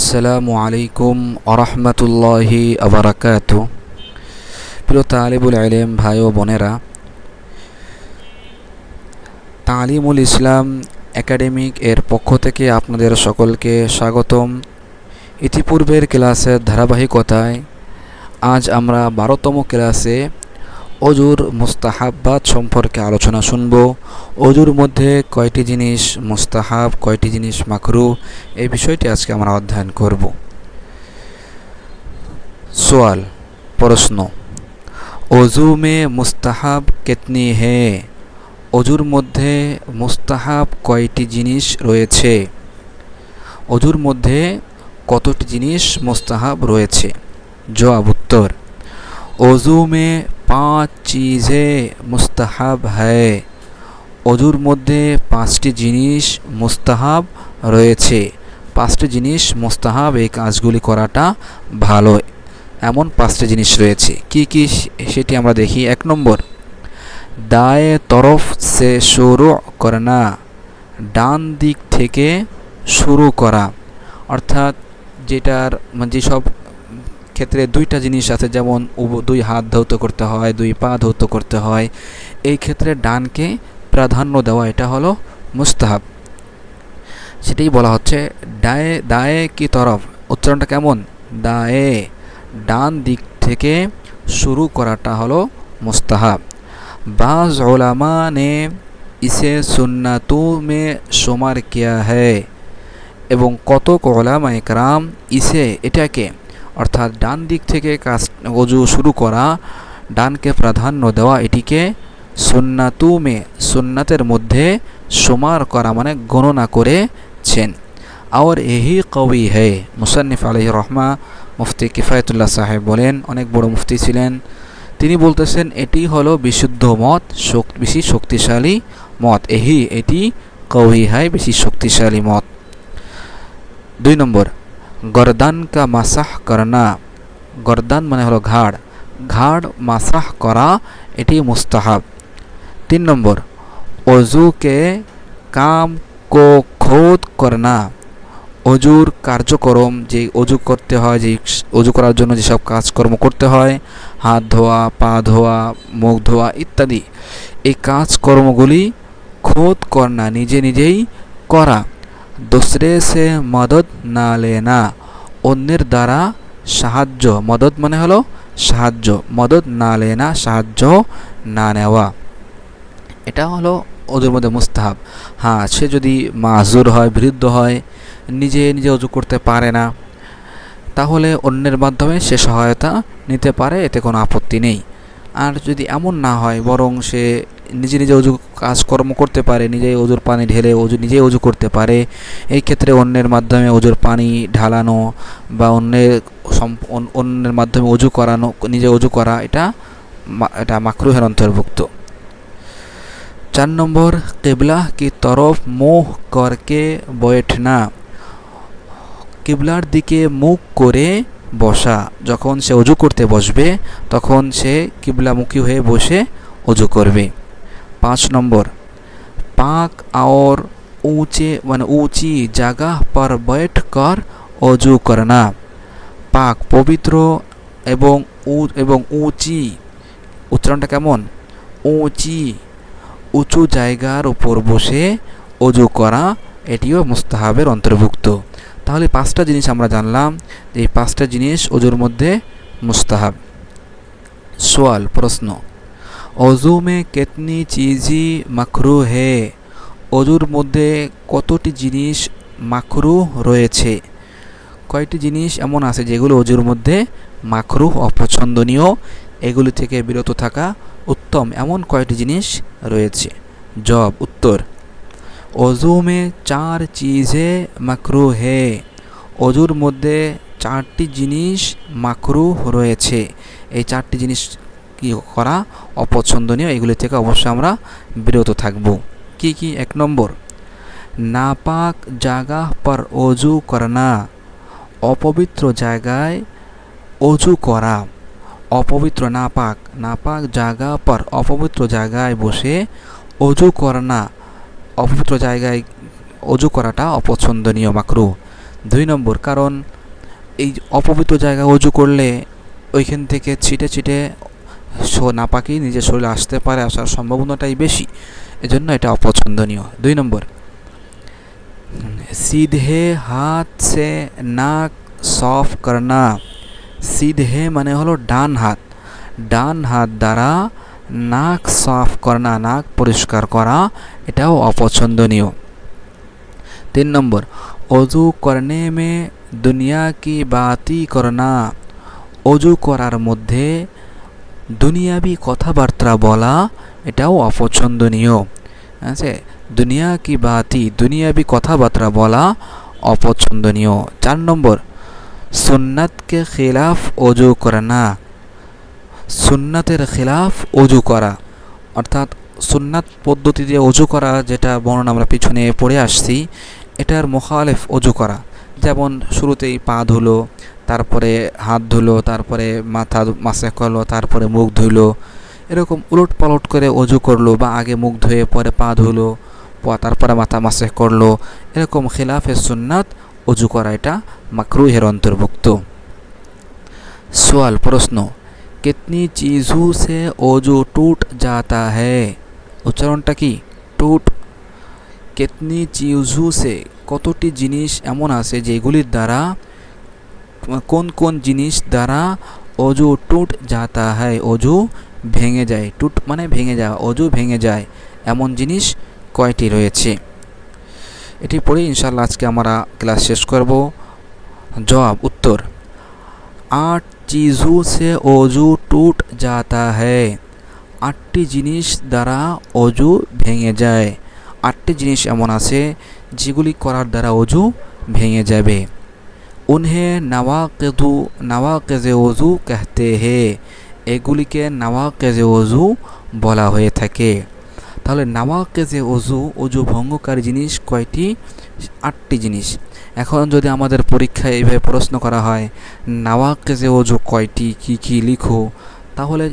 আসসালামু আলাইকুম আরহামতুল্লাহি আবরাকাতু। প্রিয় তালিবুল ইলম ভাই ও বোনেরা, তালিমুল ইসলাম একাডেমিক এর পক্ষ থেকে আপনাদের সকলকে স্বাগতম। ইতিপূর্বের ক্লাসের ধারাবাহিকতায় আজ আমরা 12তম ক্লাসে অজুর মুস্তাহাব্বাত সম্পর্কে আলোচনা শুনব। অজুর মধ্যে কয়টি জিনিস মুস্তাহাব, কয়টি জিনিস মাকরুহ, এই বিষয়টি আজকে আমরা অধ্যয়ন করব। সওয়াল, প্রশ্ন, অজু মে মুস্তাহাব কিতনি হে? অজুর মধ্যে মুস্তাহাব কয়টি জিনিস রয়েছে? অজুর মধ্যে কতটি জিনিস মুস্তাহাব রয়েছে? জবাব, উত্তর, অজু মে 5 चीज़ें मुस्ताहब है। অজুর মধ্যে 5টি জিনিস মুস্তাহাব রয়েছে। 5টি জিনিস মুস্তাহাব, এই কাজগুলি করাটা ভালো, এমন 5টি জিনিস রয়েছে। কি কি সেটি আমরা দেখি। 1 নম্বর, দায়ে তরফ সে শুরু করনা, ডান দিক থেকে শুরু করা। অর্থাৎ যেটার যেসব ক্ষেত্রে 2টা জিনিস আছে, যেমন 2 হাত ধৌত করতে হয়, 2 পা ধৌত করতে হয়, এই ক্ষেত্রে ডানকে প্রাধান্য দেওয়া, এটা হলো মুস্তাহাব। সেটাই বলা হচ্ছে দায়ে দায়ে কি তরফ। উচ্চারণটা কেমন? দায়ে, ডান দিক থেকে শুরু করাটা হলো মুস্তাহাব। বাজ উলামা নে ইসে সুন্নাতু মে শুমার কিয়া হ্যায়। এবং কতক উলামা ইকরাম ইসে, এটাকে, অর্থাৎ ডান দিক থেকে কাজ অজু শুরু করা, ডানকে প্রাধান্য দেওয়া, এটিকে সুন্নাতু মে, সুন্নাতের মধ্যে শুমার করা মানে গণনা করেছেন। আর এহি কওয়ি হ্যায়। মুসান্নিফ আলাইহি রহমা, মুফতি কিফায়াতুল্লাহ সাহেব বলেন, অনেক বড় মুফতি ছিলেন, তিনি বলতেছেন এটি হলো বিশুদ্ধ মত, বেশি শক্তিশালী মত। এটি কওয়ি হ্যায়, বেশি শক্তিশালী মত। 2 নম্বর, গরদান কা মাসাহ করনা। গরদান মানে হলো ঘাড়, ঘাড় মাসাহ করা, এটি মুস্তাহাব। 3 নম্বর, অজু কে কাম কো খুদ করনা। অজুর কার্যক্রম, যে অজু করতে হয়, যে অজু করার জন্য যেসব কাজকর্ম করতে হয়, হাত ধোয়া, পা ধোয়া, মুখ ধোয়া ইত্যাদি, এই কাজকর্মগুলি খুদ করনা, নিজে নিজেই করা। দুসরে সে মদদ না লেনা, অন্যের দ্বারা সাহায্য, মদদ মানে হলো সাহায্য, মদদ না লেনা, সাহায্য না নেওয়া, এটা হলো ওদের মধ্যে মুস্তাহাব। হ্যাঁ, সে যদি মাজুর হয়, বৃদ্ধ হয়, নিজে নিজে অজু করতে পারে না, তাহলে অন্যের মাধ্যমে সে সহায়তা নিতে পারে, এতে কোনো আপত্তি নেই। আর যদি এমন না হয়, বরং সে নিজে নিজে অজু কাজকর্ম করতে পারে, নিজেই অজুর পানি ঢেলে নিজেই অজু করতে পারে, এই ক্ষেত্রে অন্যের মাধ্যমে অজুর পানি ঢালানো বা অন্যের মাধ্যমে অজু করানো, নিজে অজু করা, এটা মাকরুহের অন্তর্ভুক্ত। 4 নম্বর, কিবলা কি তরফ মুখ করকে বৈঠনা। কিবলার দিকে মুখ করে বসা। যখন সে অজু করতে বসবে, তখন সে কিবলামুখী হয়ে বসে অজু করবে। 5 নম্বর, পাক और ऊंची जगह पर बैठकर অজু করনা। পাক পবিত্র এবং উঁচি, উচ্চারণটা কেমন? উঁচি, উঁচু জায়গার উপর বসে অজু করা, এটিও মুস্তাহাবের অন্তর্ভুক্ত। তাহলে 5টা জিনিস আমরা জানলাম, এই 5টা জিনিস অজুর মধ্যে মুস্তাহাব। সওয়াল, প্রশ্ন, অজু মে কিতনি চিজি মাকরুহ হে? অজুর মধ্যে কতটি জিনিস মাকরুহ রয়েছে? কয়টি জিনিস এমন আছে যেগুলো অজুর মধ্যে মাকরুহ, অপছন্দনীয়, এগুলি থেকে বিরত থাকা উত্তম, এমন কয়টি জিনিস রয়েছে? জবাব, উত্তর, অজু মে 4 चीज़ें মাকরুহ হে। অজুর মধ্যে 4টি জিনিস মাকরুহ রয়েছে। এই 4টি জিনিস কি করা অপছন্দনীয়, এগুলি থেকে অবশ্যই আমরা বিরত থাকব। কি কি? 1 নম্বর, নাপাক জায়গা পর অজু করনা। অপবিত্র জায়গায় অজু করা। অপবিত্র, নাপাক জায়গা পর, অপবিত্র জায়গায় বসে অজু করনা, অপবিত্র জায়গায় অজু করাটা অপছন্দনীয়, মাকরুহ। 2 নম্বর, কারণ এই অপবিত্র জায়গায় অজু করলে ওইখান থেকে ছিটে ছিটে নাপাকি নিজের শরীরে আসতে পারে, আসার সম্ভাবনাটাই বেশি, এজন্য এটা অপছন্দনীয়। 2 নম্বর, सीधे हाथ से नाक साफ करना। सीधे মানে হলো ডান হাত, ডান হাত দ্বারা নাক সাফ করনা, নাক পরিষ্কার করা, এটাও অপছন্দনীয়। 3 নম্বর, অজু করনে মে দুনিয়া কি বাতি করনা। অজু করার মধ্যে দুনিয়াবি কথাবার্তা বলা, এটাও অপছন্দনীয়। আছে দুনিয়া কি বাতি, দুনিয়াবি কথাবার্তা বলা অপছন্দনীয়। 4 নম্বর, সুন্নাতকে খিলাফ অজু করনা। সুন্নাতের খিলাফ অজু করা, অর্থাৎ সুন্নাত পদ্ধতিতে অজু করা, যেটা বর্ণনা আমরা পিছনে পড়ে আসছি, এটার মুখালেফ অজু করা। যেমন শুরুতেই পা ধুলো, তারপরে হাত ধুলো, তারপরে মাথা মাসে করলো, তারপরে মুখ ধুলো, এরকম উলট পালট করে অজু করলো, বা আগে মুখ ধুয়ে পরে পা ধুলো, তারপরে মাথা মাসে করলো, এরকম খিলাফে সুন্নাত অজু করা, এটা মাকরুহের অন্তর্ভুক্ত। সওয়াল, প্রশ্ন, कितनी चीज़ों से ओजू टूट जाता है। উচ্চারণটা কি? টুট। कितनी चीज़ों से, কতটি জিনিস এমন আছে যেগুলির দ্বারা, কোন কোন জিনিস দ্বারা অজু টুট যাতা है, অজু ভেঙে যায়। টুট মানে ভেঙে যাওয়া, অজু ভেঙে যায়, এমন জিনিস কয়টি রয়েছে? এটি পড়ে ইনশাআল্লাহ আজকে আমরা ক্লাস শেষ করব। জবাব, উত্তর, 8 चीज़ों से অজু টুট যাতা है। 8টি জিনিস দ্বারা অজু ভেঙে যায়। 8টি জিনিস এমন আছে যেগুলি করার দ্বারা অজু ভেঙে যাবে। उन्हें नवाक़िज़े वज़ू कहते हैं। এগুলিকে নওয়াকিজে ওযু বলা হয়ে থাকে। তাহলে নওয়াকিজে ওযু, অজু ভঙ্গকারী জিনিস কয়টি? 8টি জিনিস। এখন যদি আমাদের পরীক্ষায় এইভাবে প্রশ্ন করা হয় নওয়াকিজে ওযু কয়টি, কি কি লিখো, তাহলে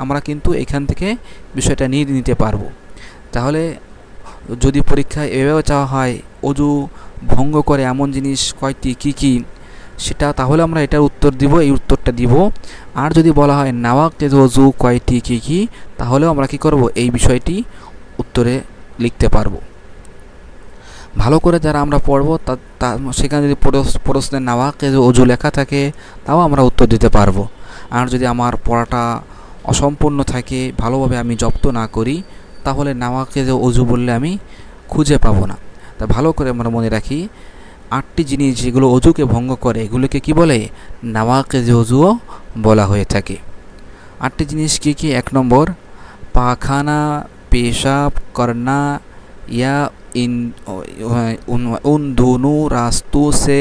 আমরা কিন্তু এখান থেকে বিষয়টা নিয়ে নিতে পারবো। তাহলে যদি পরীক্ষায় এভাবে চাওয়া হয় অজু ভঙ্গ করে এমন জিনিস কয়টি, কি কি, সেটা তাহলে আমরা এটার উত্তর দিব, এই উত্তরটা দিব। আর যদি বলা হয় নওয়াকিজ ওযু কয়টি, কি কি, তাহলেও আমরা কি করব, এই বিষয়টি উত্তরে লিখতে পারবো। ভালো করে যারা আমরা পড়বো সেখানে যদি প্রশ্নে নওয়াকিজ ওযু লেখা থাকে, তাও আমরা উত্তর দিতে পারবো। আর যদি আমার পড়াটা অসম্পূর্ণ থাকে, ভালোভাবে আমি জব্দ না করি, তাহলে নওয়াকিজ ওযু বললে আমি খুঁজে পাবো না। তা ভালো করে আমরা মনে রাখি, 8টি জিনিস যেগুলো অজুকে ভঙ্গ করে, এগুলোকে কি বলে? নওয়াকিজে ওযুও বলা হয়ে থাকে। 8টি জিনিস কি কি? 1 নম্বর, পাখানা পেশাব करना या उन दोनों रास्तों से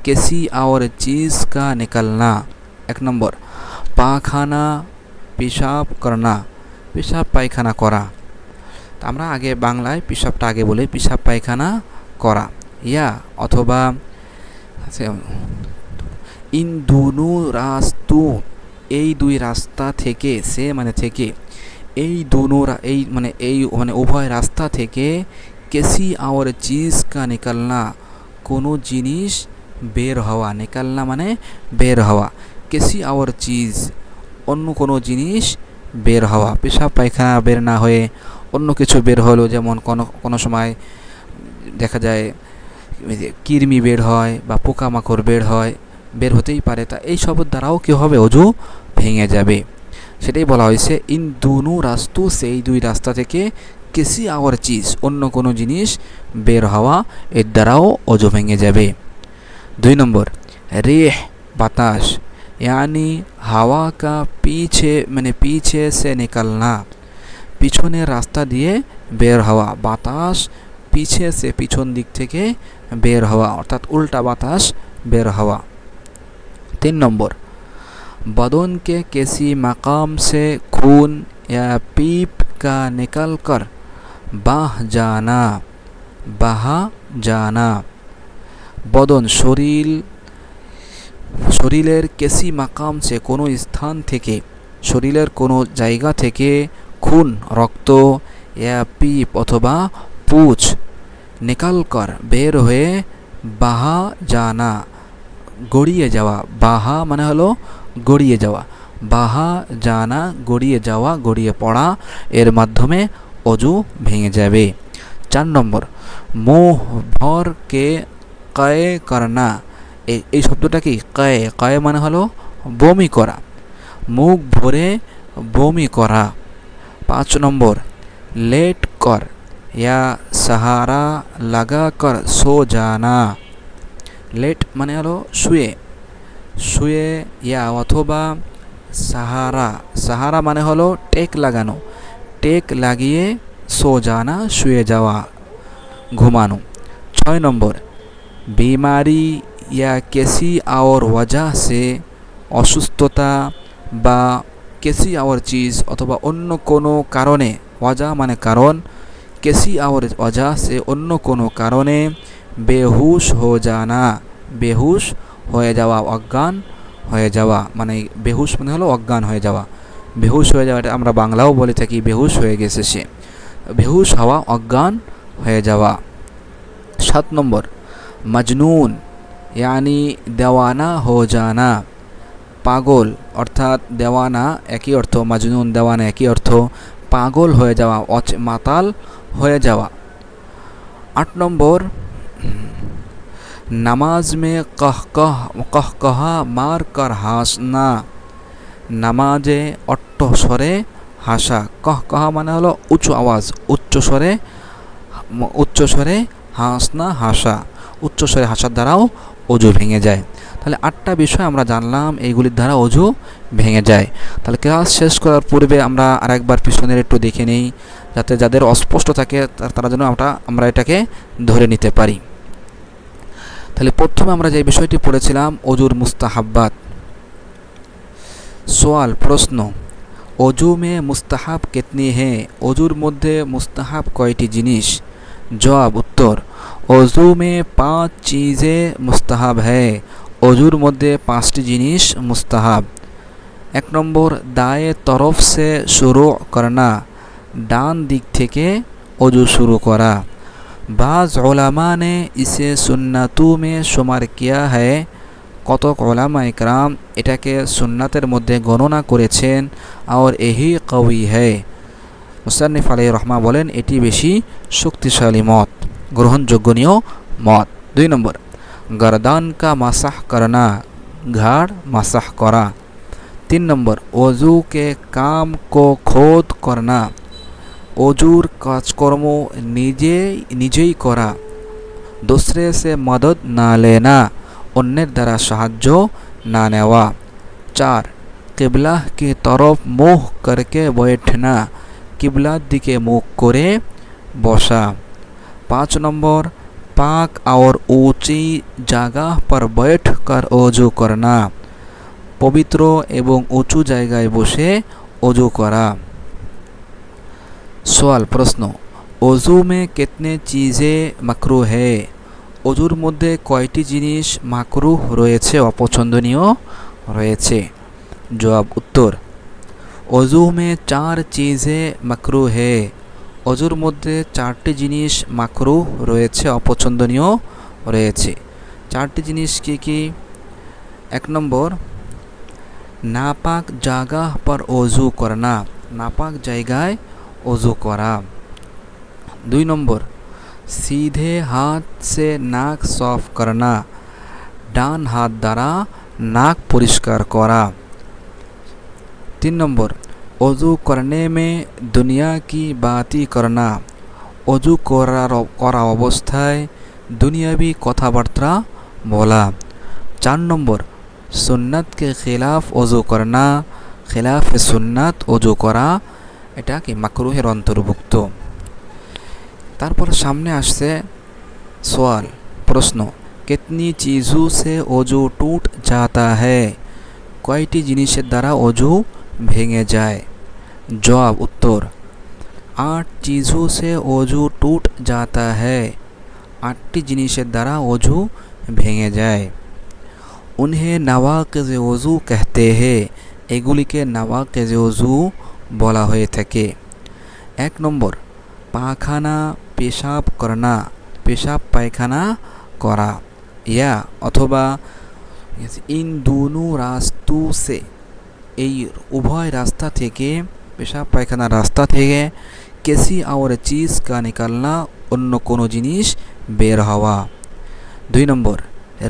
किसी और चीज़ का निकलना। 1 নম্বর, পাখানা পেশাব करना, পেশাব পায়খানা করা। আমরা আগে বাংলায় পেশাবটা আগে বলি, পেশাব পায়খানা করা, ইয়া অথবা ইন দুনু রাস্তু, এই দুই রাস্তা থেকে, সে মানে থেকে, এই দুনু মানে উভয় রাস্তা থেকে, কেসি আর চিজ কা নিকালনা, কোনো জিনিস বের হওয়া, নিকালনা মানে বের হওয়া, কেসি আর চিজ অন্য কোনো জিনিস বের হওয়া। পেশাব পায়খানা বের না হয়ে অন্য কিছু বের হলো, যেমন কোনো সময় দেখা যায় কৃমি বের হয় বা পোকামাকড় বের হতেই পারে, তা এই সবের দ্বারাও কী হবে? অজু ভেঙে যাবে। সেটাই বলা হয়েছে ইন দুনু রাস্তু, সেই দুই রাস্তা থেকে, কিসি আর চিজ অন্য কোনো জিনিস বের হওয়া, এর দ্বারাও অজু ভেঙে যাবে। 2 নম্বর, রেহ বাতাস, यानी হাওয়া কা পিছে সে নিকালনা, পিছনের রাস্তা দিয়ে বের হওয়া, বাতাস পিছে সে পিছন দিক থেকে বের হওয়া, অর্থাৎ উল্টা বাতাস বের হওয়া। 3 নম্বর, बदन के किसी मकाम से खून या पीप का निकलकर बहा जाना। बदन শরীরের কেসি মাকাম সে, কোনো স্থান থেকে, শরীরের কোনো জায়গা থেকে, খুন রক্ত, ইয়া পিপ অথবা পুছ, নিকাল কর বের হয়ে, বাহা জানা গড়িয়ে যাওয়া, বাহা মানে হলো গড়িয়ে যাওয়া, বাহা জানা গড়িয়ে যাওয়া, গড়িয়ে পড়া, এর মাধ্যমে অজু ভেঙে যাবে। 4 নম্বর, মুহ ভর কে কয়ে করনা, এই শব্দটা কি কয়ে, কয়ে মানে হলো বমি করা, মুখ ভরে বমি করা। 5 নম্বর, लेट कर या सहारा लगा कर सो जाना, लेट মানে হলো শুয়ে, শুয়ে ইয়া অথবা সাহারা, সাহারা মানে হলো টেক লাগানো, টেক লাগিয়ে সো জানা শুয়ে যাওয়া, ঘুমানো। 6 নম্বর, बीमारी या किसी और वजह से, অসুস্থতা বা किसी और चीज़ অথবা অন্য কোনো কারণে, ওয়াজা মানে কারণ, किसी और वजह से অন্য কোনো কারণে বেহুশ হো জানা, বেহুশ হয়ে যাওয়া, অজ্ঞান হয়ে যাওয়া, মানে বেহুশ মানে হলো অজ্ঞান হয়ে যাওয়া, বেহুশ হয়ে যাওয়া, এটা আমরা বাংলাও বলে থাকি বেহুশ হয়ে গেছে সে, বেহুশ হওয়া, অজ্ঞান হয়ে যাওয়া। 7 নম্বর, মজনুন यानी দেওয়ানা হো জানা, পাগল অর্থাৎ দেওয়ানা একই অর্থ, মজনুন দেওয়ানা একই অর্থ, পাগল হয়ে যাওয়া, মাতাল হয়ে যাওয়া। 8 নম্বর, নামাজ মে কহকহা মার কর হাসনা, নামাজে অট্ট স্বরে হাসা, কহকহা মানে হলো উঁচু আওয়াজ, উচ্চ স্বরে হাসনা হাসা, উচ্চ স্বরে হাসার দ্বারাও অজু ভেঙে যায়। তাহলে 8টা বিষয় আমরা জানলাম, এইগুলির দ্বারা অজু ভেঙে যায়। তাহলে ক্লাস শেষ করার পূর্বে আমরা আরেকবার পিছনের একটু দেখে নেই, যাতে যাদের অস্পষ্ট থাকে তারা যেন আমরা এটাকে ধরে নিতে পারি। তাহলে প্রথমে আমরা যে বিষয়টি পড়েছিলাম অজুর মুস্তাহাব্বাত। সোয়াল প্রশ্ন, অজু মে মুস্তাহাব কিতনি হে, অজুর মধ্যে মুস্তাহাব কয়টি জিনিস? জবাব উত্তর, অজু মে 5 চিজে মুস্তাহাব হ্যায়, অজুর মধ্যে 5টি জিনিস মুস্তাহাব। 1 নম্বর, দায়ে তরফ সে শুরু করনা, ডান দিক থেকে অজু শুরু করা। বাজ উলামা ने इसे सुन्नतों में शुमार किया है, কতক উলামা ইকরাম এটাকে সুন্নাতের মধ্যে গণনা করেছেন। আর এহি কওয়ি হ্যায়, মুসান্নিফ আলাইহির রহমা বলেন এটি বেশি শক্তিশালী মত, গ্রহণযোগ্যনীয় মত। 2 নম্বর, গরদান কা মাসাহ করনা, ঘাড় মাসাহ করা। 3 নম্বর, ওযু কে কাম কো খোদ করনা, অজুর কাজকর্ম নিজেই করা। दूसरे से मदद না लेना, অন্যের দ্বারা সাহায্য না নেওয়া। 4 কিবলা की तरफ मुँह करके बैठना, কিবলার দিকে মুখ করে বসা। 5 নম্বর, पाक और ऊंची जगह पर बैठ कर वजू करना, पवित्र एवं उঁচু জায়গায় বসে वजू করা। सवाल प्रश्न, वजू में कितने चीज़ें मकरूह है, অজুর মধ্যে কয়টি জিনিস মাকরুহ রয়েছে, অপছন্দনীয় রয়েছে? জবাব উত্তর, वजू में 4 चीज़ें मकरूह है, অজুর মধ্যে 4টি জিনিস মাকরুহ রয়েছে, অপছন্দনীয় রয়েছে। 4টি জিনিস কি কি? 1 নম্বর, নাপাক জায়গা पर वजू करना, নাপাক জায়গায় वजू করা। 2 নম্বর, सीधे हाथ से नाक साफ करना, ডান হাত দ্বারা নাক পরিষ্কার করা। 3 নম্বর, वजू करने में दुनिया की बातें करना, वजू করা অবস্থায় দুনিয়াবি কথাবার্তা বলা। 4 নম্বর, सुन्नत के खिलाफ वजू करना, खिलाफ सुन्नत वजू করা, এটা কি মাকরুহের অন্তর্ভুক্ত। তারপর সামনে আসছে सवाल প্রশ্ন, कितनी चीज़ों से वजू टूट जाता है, কয়টি জিনিসের দ্বারা वजू ভেঙে যায়? जवाब उत्तर, 8 चीज़ों से वजू टूट जाता है, 8টি জিনিসের দ্বারা वजू ভেঙে যায়। उन्हें नवाक़िज़ वजू कहते हैं, এগুলিকে নওয়াকিজ ওযু বলা হয়ে থাকে। 1 নম্বর, পায়খানা পেশাব করনা, পেশাব পায়খানা করা, ইয়া অথবা ইন দুনু রাস্তু সে, এই উভয় রাস্তা থেকে, পেশাব পায়খানার রাস্তা থেকে, কেসি और चीज़ का निकलना, অন্য কোনো জিনিস বের হওয়া। 2 নম্বর,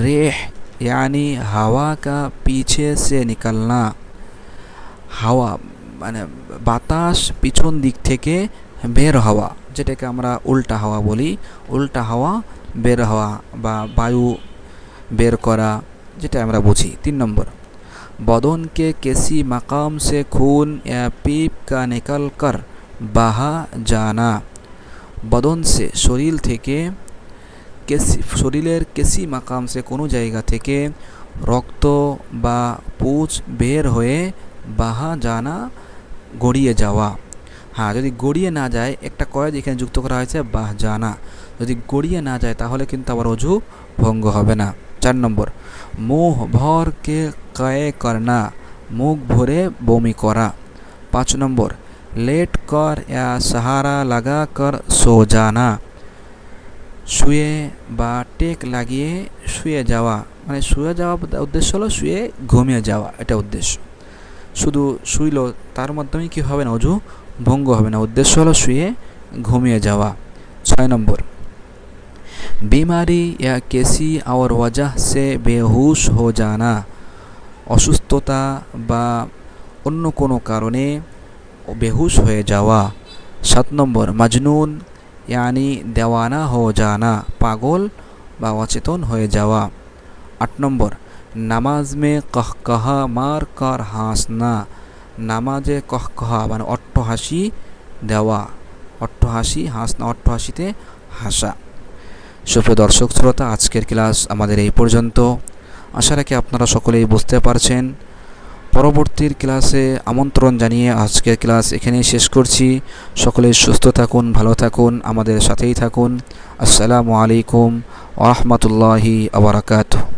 रेह यानी हवा का पीछे से निकलना, হাওয়া মানে বাতাস পিছন দিক থেকে বের হওয়া, যেটাকে আমরা উল্টা হাওয়া বলি। উল্টা হাওয়া বের হওয়া বা বায়ু বের করা, যেটা আমরা বুঝি। 3 নম্বর, बदन के किसी मकाम से खून या पीप का निकल कर बहा जाना, बदन से शरीर থেকে, শরীরের কেসি মাকাম সে কোনো জায়গা থেকে রক্ত বা পুঁজ বের হয়ে বাহা জানা গড়িয়ে যাওয়া। হ্যাঁ, যদি গড়িয়ে না যায়, একটা কয়েদ এখানে যুক্ত করা হয়েছে বাহ জানা, যদি গড়িয়ে না যায় তাহলে কিন্তু আবার অজু ভঙ্গ হবে না। 4 নম্বর, মুখ ভর কে কয়ে করনা, মুখ ভরে বমি করা। 5 নম্বর, लेट कर या सहारा लगा कर सो जाना, শুয়ে বা টেক লাগিয়ে শুয়ে যাওয়া, মানে শুয়ে যাওয়া উদ্দেশ্য হলো শুয়ে ঘুমিয়ে যাওয়া, এটা উদ্দেশ্য। শুধু শুইল তার মাধ্যমে কি হবে না, অজু ভঙ্গ হবে না, উদ্দেশ্য হলো শুয়ে ঘুমিয়ে যাওয়া। 6 নম্বর, बीमारी या किसी और वजह से बेहोश हो जाना, অসুস্থতা বা অন্য কোনো কারণে বেহুশ হয়ে যাওয়া। 7 নম্বর, মজনুন यानी দেওয়ানা हो जाना, পাগল বা অচেতন হয়ে যাওয়া। 8 নম্বর, নামাজ মে কহকহা মার কর হাসনা, নামাজে কহকহা মানে অট্টহাসি দেওয়া, অট্টহাসি হাসনা, অট্টহাসিতে হাসা। সুপ্রিয় দর্শক শ্রোতা, আজকের ক্লাস আমাদের এই পর্যন্ত। আশা রাখি আপনারা সকলেই বুঝতে পারছেন। পরবর্তীর ক্লাসে আমন্ত্রণ জানিয়ে আজকের ক্লাস এখানেই শেষ করছি। সকলেই সুস্থ থাকুন, ভালো থাকুন, আমাদের সাথেই থাকুন। আসসালামু আলাইকুম ওয়া রাহমাতুল্লাহি ওয়া বারাকাতুহু।